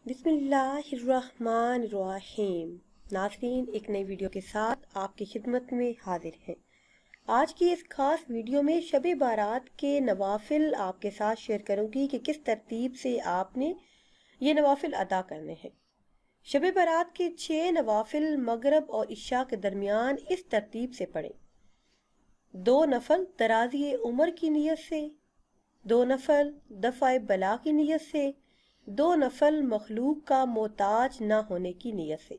बिस्मिल्लाहिर्रहमानिर्रहीम। नाज़रीन, एक नई वीडियो के साथ आपकी खिदमत में हाजिर हैं। आज की इस खास वीडियो में शब बारात के नवाफिल आपके साथ शेयर करूंगी कि किस तरतीब से आपने ये नवाफिल अदा करने हैं। शब बारात के 6 नवाफिल मगरब और इशा के दरमियान इस तरतीब से पढ़ें। 2 नफल दराजी उम्र की नीयत से, 2 नफल दफ़ा बला की नीयत से, 2 नफल मखलूक का मोहताज न होने की नीयत से,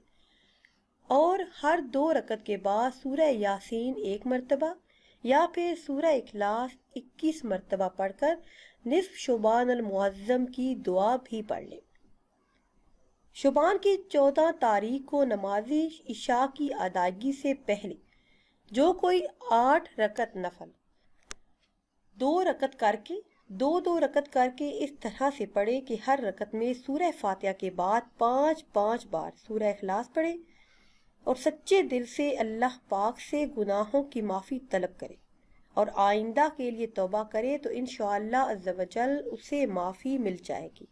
और हर 2 रकत के बाद सूरह यासीन 1 मरतबा या फिर सूरह इखलास 21 मरतबा पढ़कर निस्फ शुबान अल मुअज्जम की दुआ भी पढ़ लें। शुबान की 14 तारीख को नमाजी इशा की अदायगी से पहले जो कोई 8 रकत नफल 2 रकत करके 2-2 रकत करके इस तरह से पढ़े कि हर रकत में सूरह फातिहा के बाद 5-5 बार सूरह इखलास पढ़े और सच्चे दिल से अल्लाह पाक से गुनाहों की माफ़ी तलब करे और आइंदा के लिए तौबा करे तो इंशाअल्लाह अज़्ज़ व जल उसे माफ़ी मिल जाएगी।